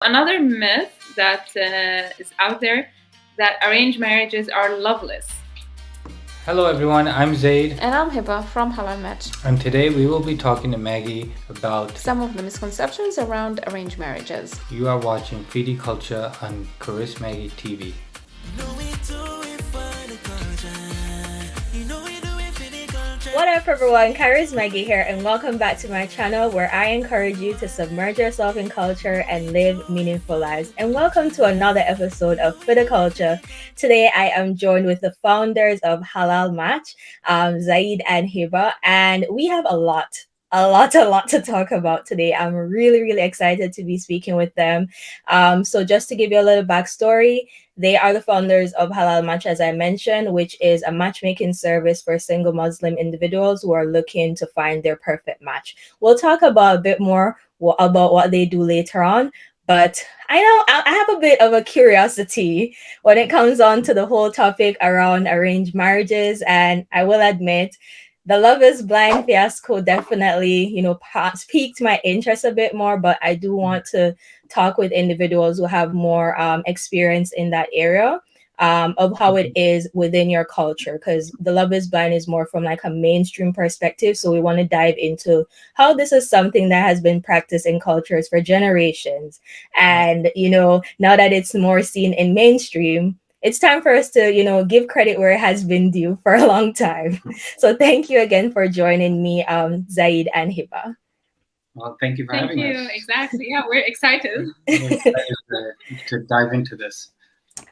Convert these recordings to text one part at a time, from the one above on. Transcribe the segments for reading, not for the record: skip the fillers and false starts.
Another myth that is out there that arranged marriages are loveless. Hello everyone, I'm Zaid. And I'm Hiba from Halal Match. And today we will be talking to Maggie about some of the misconceptions around arranged marriages. You are watching Pretty Culture on CharisMaggietv. What up everyone, CharisMaggie here and welcome back to my channel where I encourage you to submerge yourself in culture and live meaningful lives. And welcome to another episode of For the Culture. Today I am joined with the founders of Halal Match, Zaid and Hiba, and we have a lot to talk about today. I'm really excited to be speaking with them. So just to give you a little backstory, they are the founders of Halal Match, as I mentioned, which is a matchmaking service for single Muslim individuals who are looking to find their perfect match. We'll talk about a bit more about what they do later on. But I know I have a bit of a curiosity when it comes on to the whole topic around arranged marriages. And I will admit, the Love is Blind fiasco definitely, piqued my interest a bit more, but I do want to talk with individuals who have more experience in that area of how it is within your culture, because the Love is Blind is more from like a mainstream perspective. So we want to dive into how this is something that has been practiced in cultures for generations. And, now that it's more seen in mainstream, it's time for us to, give credit where it has been due for a long time. So thank you again for joining me, Zaid and Hiba. Well, thank you for having us. Thank you. Exactly. Yeah, we're excited. We're excited to dive into this.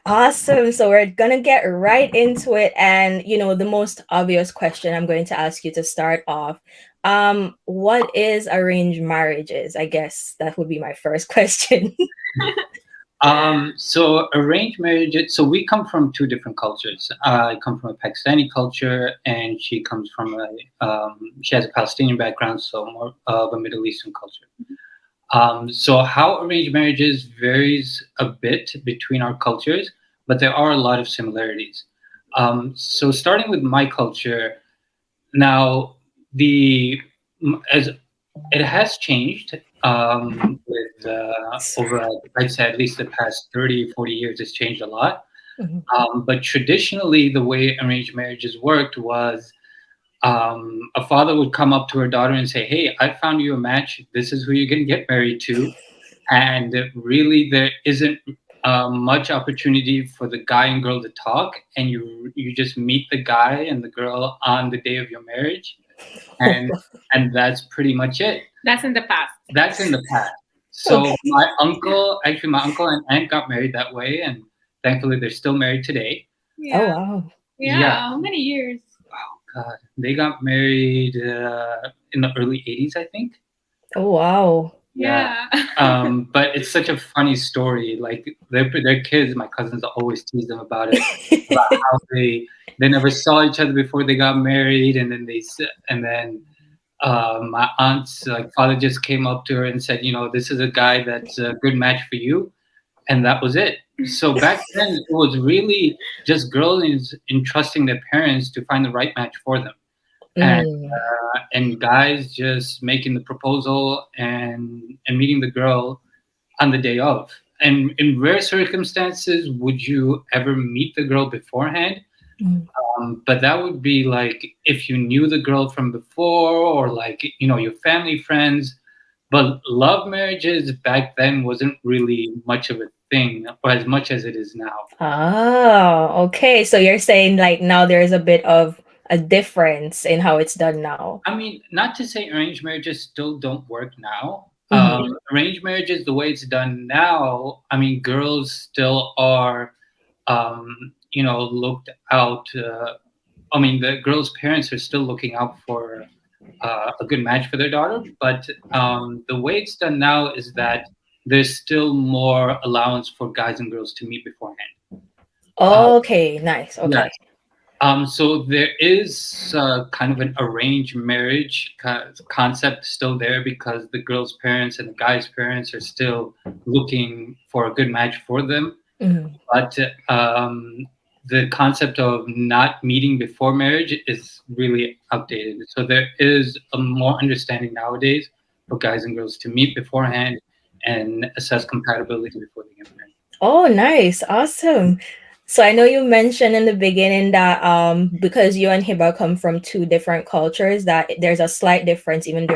Awesome. So we're going to get right into it. And, the most obvious question I'm going to ask you to start off. What is arranged marriages? I guess that would be my first question. So arranged marriage. So we come from two different cultures. I come from a Pakistani culture, and she comes from she has a Palestinian background, so more of a Middle Eastern culture. So how arranged marriages varies a bit between our cultures, but there are a lot of similarities. So starting with my culture, now as it has changed with over, I'd say at least the past 30, 40 years, it's changed a lot. Mm-hmm. But traditionally, the way arranged marriages worked was a father would come up to her daughter and say, "Hey, I found you a match. This is who you're going to get married to." And really, there isn't much opportunity for the guy and girl to talk. And you just meet the guy and the girl on the day of your marriage. And that's pretty much it. That's in the past. That's in the past. So okay. my uncle and aunt got married that way, and thankfully they're still married today. Yeah. Oh wow. Yeah. How many years? Oh God, they got married in the early 80s, I think. Oh wow. Yeah. But it's such a funny story. Like their kids, my cousins always tease them about it, about how they never saw each other before they got married, and then my aunt's father just came up to her and said, "This is a guy that's a good match for you," and that was it. So back then, it was really just girls entrusting their parents to find the right match for them. And guys just making the proposal and meeting the girl on the day of. And in rare circumstances, would you ever meet the girl beforehand? But that would be like if you knew the girl from before, or your family friends. But love marriages back then wasn't really much of a thing, or as much as it is now. Oh, okay. So you're saying now there's a bit of a difference in how it's done now. I mean, not to say arranged marriages still don't work now. Mm-hmm. Arranged marriages, the way it's done now, I mean, girls still are, looked out. The girls' parents are still looking out for a good match for their daughter. But the way it's done now is that there's still more allowance for guys and girls to meet beforehand. Okay, nice. Okay. Yeah. So there is kind of an arranged marriage concept still there, because the girl's parents and the guy's parents are still looking for a good match for them. Mm-hmm. But the concept of not meeting before marriage is really outdated. So there is a more understanding nowadays for guys and girls to meet beforehand and assess compatibility before they get married. Oh, nice. Awesome. So I know you mentioned in the beginning that because you and Hiba come from two different cultures, that there's a slight difference, even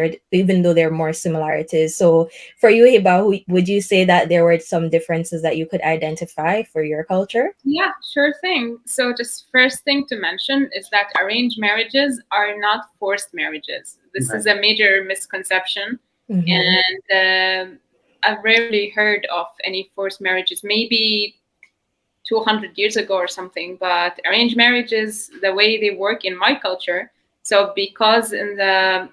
though there are more similarities. So for you, Hiba, would you say that there were some differences that you could identify for your culture? Yeah, sure thing. So just first thing to mention is that arranged marriages are not forced marriages. This is a major misconception. And I've rarely heard of any forced marriages, maybe 200 years ago or something, but arranged marriages, the way they work in my culture. So because in the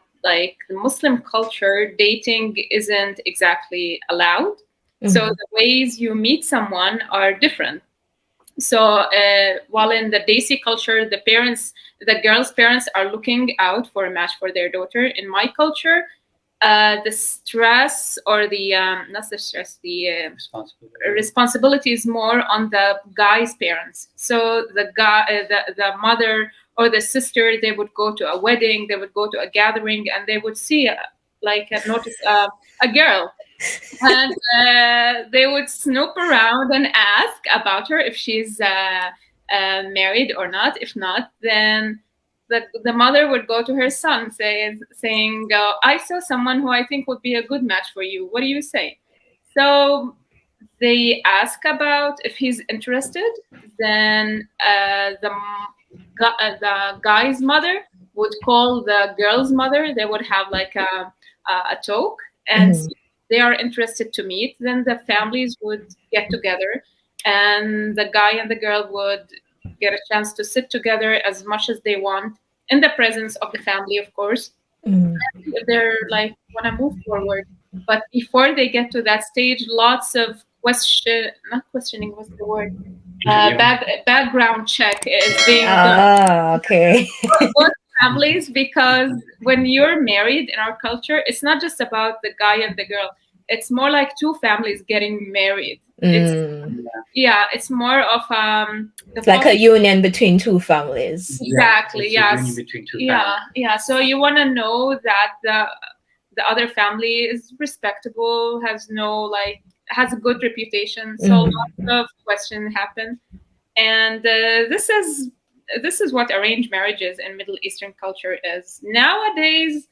Muslim culture, dating isn't exactly allowed. So the ways you meet someone are different. So while in the Desi culture, the girl's parents are looking out for a match for their daughter. In my culture, the stress or the not the stress, the responsibility is more on the guy's parents. So the guy, the mother or the sister, they would go to a wedding, they would go to a gathering, and they would see notice a girl. And they would snoop around and ask about her if she's married or not. If not, then the mother would go to her son saying, I saw someone who I think would be a good match for you. What do you say? So they ask about if he's interested. Then the guy's mother would call the girl's mother. They would have like a talk, and they are interested to meet. Then the families would get together, and the guy and the girl would get a chance to sit together as much as they want in the presence of the family, of course. If they're like want to move forward, but before they get to that stage, lots of not questioning, what's the word? Background check is being done. Okay. Both families, because when you're married in our culture, it's not just about the guy and the girl. It's more like two families getting married. It's more of it's like a union between two families. Exactly. Yes. Union between two families. So you want to know that the other family is respectable, has a good reputation. So lots of questions happen, and this is what arranged marriages in Middle Eastern culture is. Nowadays,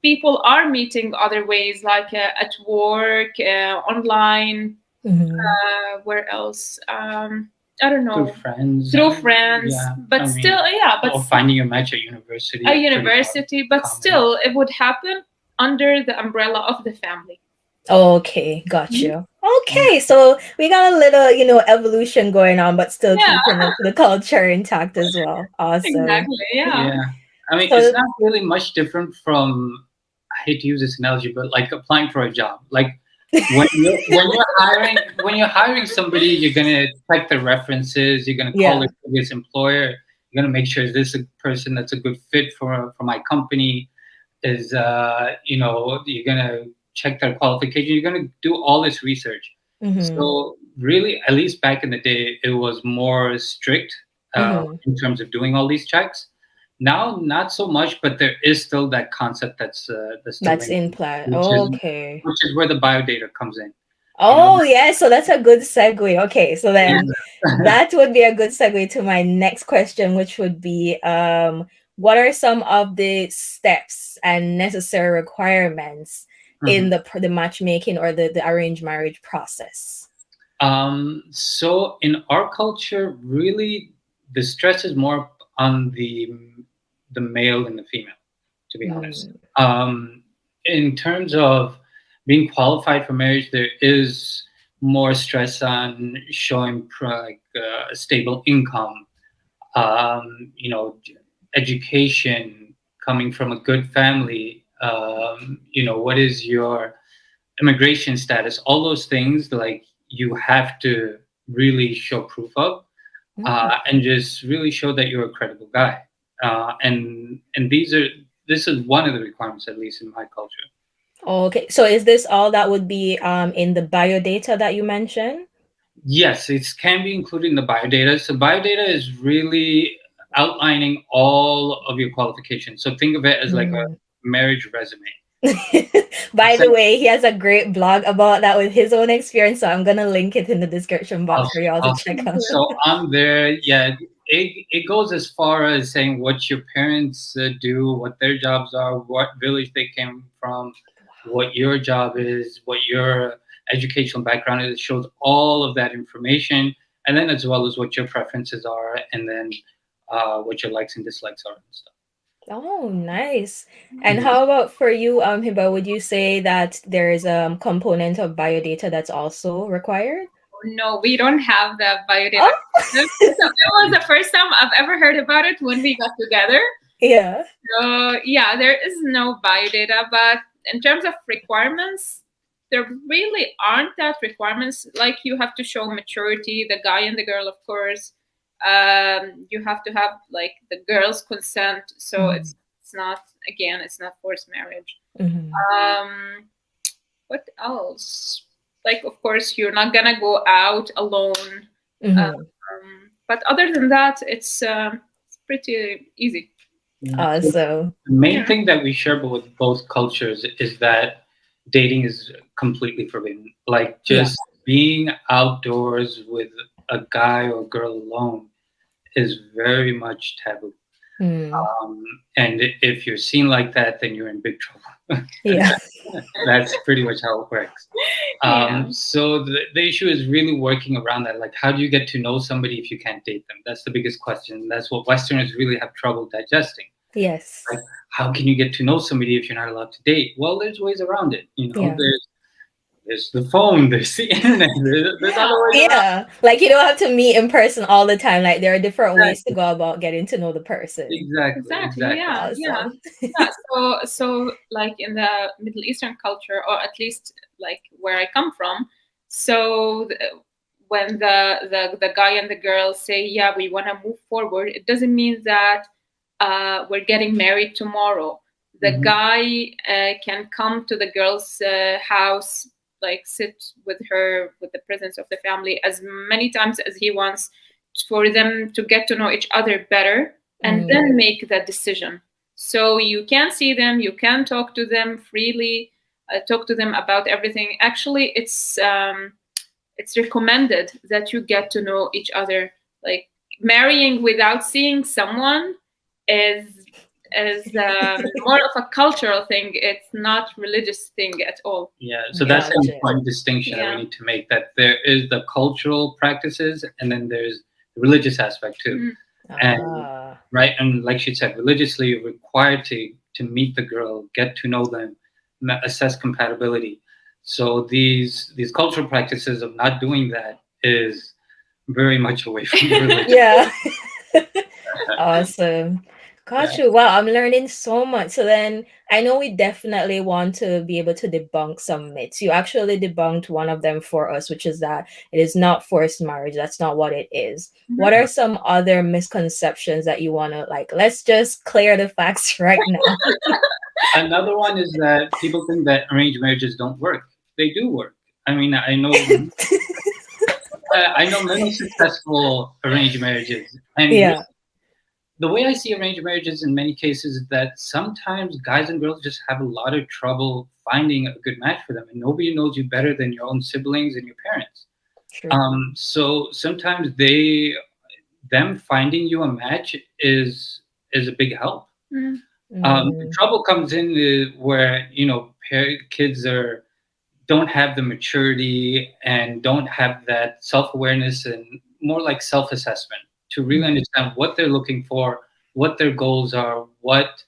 people are meeting other ways, like at work, online. Where else? I don't know. Through friends. But still, or finding a match at university. But still, it would happen under the umbrella of the family. Okay, got you. Okay, so we got a little, evolution going on, but still keeping the culture intact as well. Awesome. Exactly. Yeah. I mean, it's not really much different from, I hate to use this analogy, but like applying for a job. Like when you're hiring somebody, you're gonna check their references. You're gonna call their previous employer. You're gonna make sure is this a person that's a good fit for my company. Is you're gonna check their qualification. You're gonna do all this research. So really, at least back in the day, it was more strict in terms of doing all these checks. Now, not so much, but there is still that concept that's in play. Which is where the biodata comes in. So that's a good segue. Okay, so then that would be a good segue to my next question, which would be, what are some of the steps and necessary requirements in the matchmaking or the arranged marriage process? So in our culture, really, the stress is more on the male and the female, to be honest. In terms of being qualified for marriage, there is more stress on showing a stable income, education, coming from a good family, what is your immigration status, all those things, like you have to really show proof of, and just really show that you're a credible guy. And this is one of the requirements, at least in my culture. Okay, so is this all that would be in the biodata that you mentioned? Yes, it can be included in the biodata. So biodata is really outlining all of your qualifications. So think of it as like a marriage resume. By So, the way, he has a great blog about that with his own experience, so I'm gonna link it in the description box for y'all to check out. so I'm there. Yeah, it goes as far as saying what your parents do, what their jobs are, what village they came from, what your job is, what your educational background is. It shows all of that information, and then as well as what your preferences are, and then what your likes and dislikes are and stuff. Oh, nice. And how about for you, Hiba, would you say that there is a component of biodata that's also required? No, we don't have the biodata. Oh. So it was the first time I've ever heard about it when we got together. Yeah. So yeah, there is no biodata, but in terms of requirements, there really aren't that requirements. Like you have to show maturity, the guy and the girl, of course. You have to have like the girl's consent, so it's not, again, it's not forced marriage. What else? Like, of course, you're not gonna go out alone. But other than that, it's pretty easy. Awesome. The main thing that we share with both cultures is that dating is completely forbidden. Like just being outdoors with a guy or girl alone is very much taboo. And if you're seen like that, then you're in big trouble. Yeah. That's pretty much how it works. So the issue is really working around that. Like, how do you get to know somebody if you can't date them? That's the biggest question. That's what Westerners really have trouble digesting. Yes. Like, how can you get to know somebody if you're not allowed to date? Well, there's ways around it. You know, there's the phone, there's the internet, there's other ways around. Like you don't have to meet in person all the time. Like there are different ways to go about getting to know the person. Exactly. Yeah. So like in the Middle Eastern culture, or at least like where I come from, so when the guy and the girl say, yeah, we want to move forward, it doesn't mean that we're getting married tomorrow. The guy can come to the girl's house, like sit with her, with the presence of the family, as many times as he wants, for them to get to know each other better, and then make that decision. So you can see them, you can talk to them freely, talk to them about everything. Actually, it's recommended that you get to know each other. Like marrying without seeing someone is more of a cultural thing. It's not religious thing at all. Yeah, so that's an important distinction that we need to make, that there is the cultural practices and then there's the religious aspect too. And right, and like she said, religiously you're required to meet the girl, get to know them, assess compatibility. So these cultural practices of not doing that is very much away from religion. Yeah. Awesome. Got you. Wow, I'm learning so much. So then I know we definitely want to be able to debunk some myths. You actually debunked one of them for us, which is that it is not forced marriage. That's not what it is. What are some other misconceptions that you want to, like, let's just clear the facts right now? Another one is that people think that arranged marriages don't work. They do work. I mean, I know I know many successful arranged marriages. And the way I see arranged marriages in many cases is that sometimes guys and girls just have a lot of trouble finding a good match for them, and nobody knows you better than your own siblings and your parents. So sometimes them finding you a match is a big help. The trouble comes in where, you know, kids don't have the maturity and don't have that self-awareness and more like self-assessment to really understand what they're looking for, what their goals are, what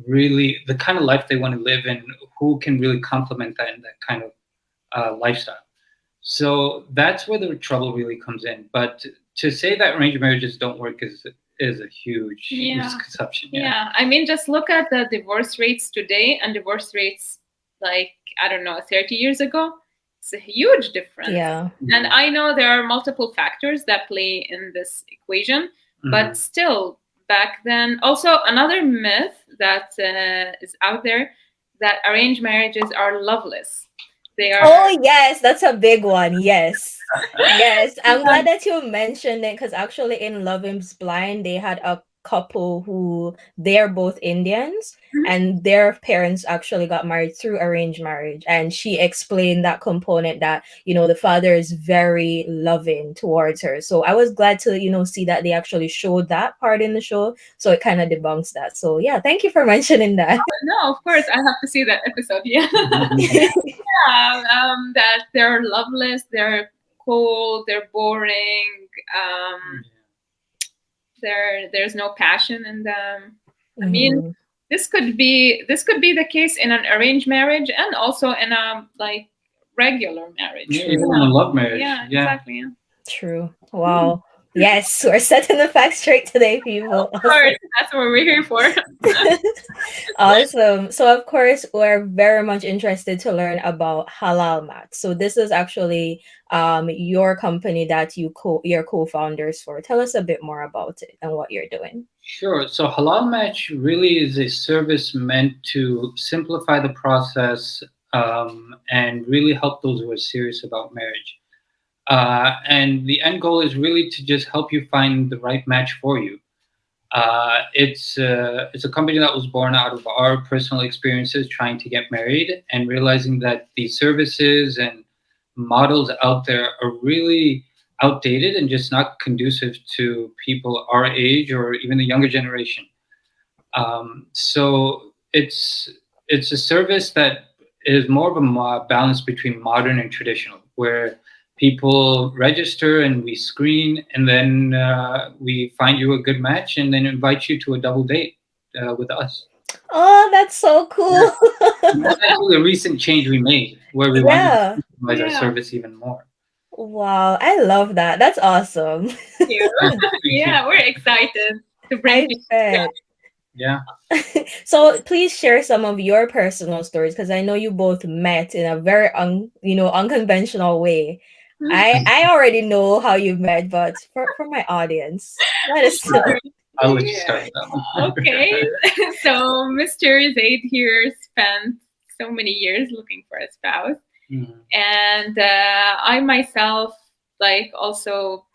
really the kind of life they want to live in, who can really complement that in that kind of lifestyle. So that's where the trouble really comes in. But to say that arranged marriages don't work is a huge misconception. Yeah, I mean, just look at the divorce rates today and divorce rates like, I don't know, 30 years ago. It's a huge difference. Yeah. And I know there are multiple factors that play in this equation, but still back then, also another myth that is out there, that arranged marriages are loveless. They are. Oh yes, that's a big one. Yes. Yes. I'm glad that you mentioned it, because actually in Love is Blind, they had a couple who they're both Indians, and their parents actually got married through arranged marriage. And she explained that component that, the father is very loving towards her. So I was glad to, see that they actually showed that part in the show. So it kind of debunks that. So yeah, thank you for mentioning that. No, of course, I have to see that episode. Yeah. That they're loveless, they're cold, they're boring. There's no passion in them. I mean, this could be the case in an arranged marriage and also in a regular marriage. Yeah, even in a love marriage. Yeah, exactly. Yeah. True. Wow. Yes, we're setting the facts straight today, people. Of course, that's what we're here for. Awesome. So, of course, we're very much interested to learn about Halal Match. So, this is actually your company that you're co-founders for. Tell us a bit more about it and what you're doing. Sure. So, Halal Match really is a service meant to simplify the process and really help those who are serious about marriage. And the end goal is really to just help you find the right match for you. It's a company that was born out of our personal experiences trying to get married and realizing that the services and models out there are really outdated and just not conducive to people our age or even the younger generation. So it's a service that is more of a balance between modern and traditional, where people register and we screen, and then we find you a good match and then invite you to a double date with us. Oh, that's so cool. That's actually a recent change we made where we wanted to optimize our service even more. Wow, I love that. That's awesome. Yeah, we're excited to bring it. Yeah. So please share some of your personal stories, because I know you both met in a very unconventional way. I already know how you met, but for my audience, let us know. I'll let you start that one. Okay. So Mr. Zaid here spent so many years looking for a spouse. And I myself also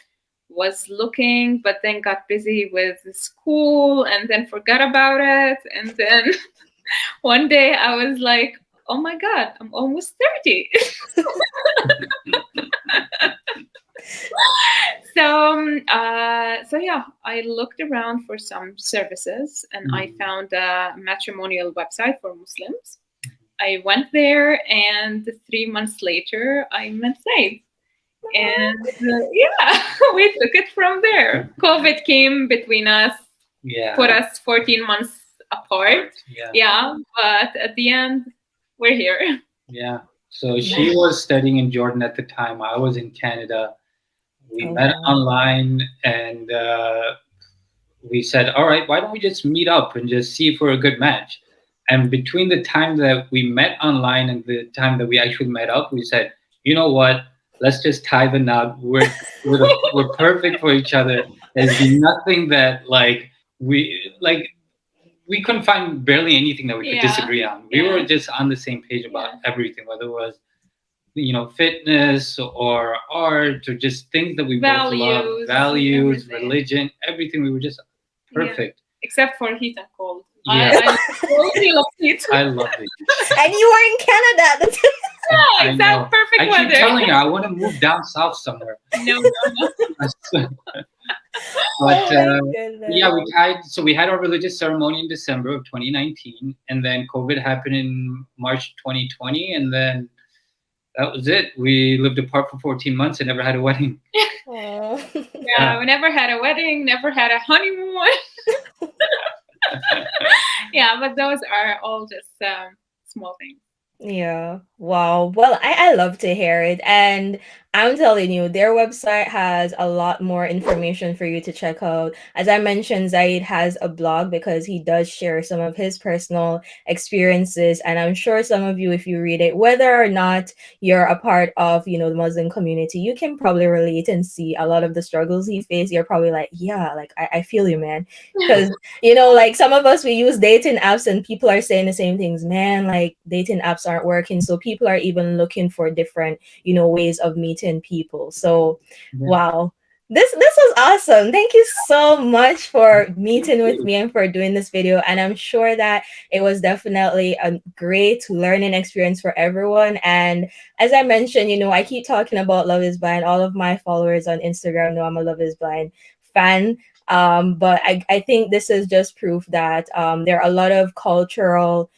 was looking, but then got busy with school and then forgot about it. And then one day I was like, oh my God, I'm almost 30. So yeah, I looked around for some services and I found a matrimonial website for Muslims. I went there, and 3 months later, I met Zaid. And we took it from there. COVID came between us, put us 14 months apart. Yeah, but at the end, we're here. Yeah. So she was studying in Jordan at the time. I was in Canada. We met online, and we said, all right, why don't we just meet up and just see if we're a good match? And between the time that we met online and the time that we actually met up, we said, you know what? Let's just tie the knot. We're perfect for each other. There's nothing that we couldn't find barely anything that we could disagree on. We were just on the same page about everything, whether it was fitness or art or just things that we both love, values, religion, everything. We were just perfect. Except for heat and cold. I totally love heat. I love it. And you were in Canada. Yeah, exactly. Perfect weather. I keep telling you, I want to move down south somewhere. No. But we tied. So we had our religious ceremony in December of 2019, and then COVID happened in March 2020, and then that was it. We lived apart for 14 months and never had a wedding. Yeah, we never had a wedding, never had a honeymoon. Yeah, but those are all just small things. Yeah. Wow. Well, I love to hear it. And I'm telling you, their website has a lot more information for you to check out. As I mentioned, Zaid has a blog because he does share some of his personal experiences. And I'm sure some of you, if you read it, whether or not you're a part of, the Muslim community, you can probably relate and see a lot of the struggles he faced. You're probably like, yeah, I feel you, man. Because, some of us, we use dating apps and people are saying the same things, man, dating apps aren't working. So people are even looking for different, ways of meeting people. So, wow. This was awesome. Thank you so much for meeting with me and for doing this video. And I'm sure that it was definitely a great learning experience for everyone. And as I mentioned, I keep talking about Love is Blind. All of my followers on Instagram know I'm a Love is Blind fan. But I think this is just proof that there are a lot of cultural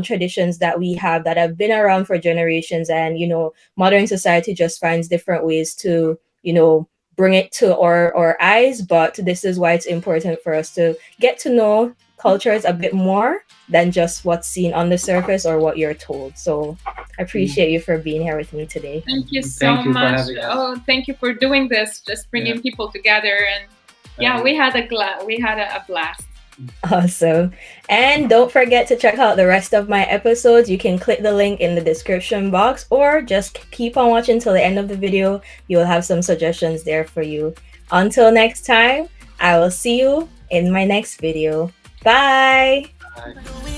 traditions that we have that have been around for generations. And, modern society just finds different ways to, bring it to our eyes. But this is why it's important for us to get to know cultures a bit more than just what's seen on the surface or what you're told. So I appreciate you for being here with me today. Thank you so much. Thank you for doing this, just bringing people together. And we had a blast. Awesome. And don't forget to check out the rest of my episodes. You can click the link in the description box or just keep on watching till the end of the video. You'll have some suggestions there for you. Until next time, I will see you in my next video. Bye. Bye.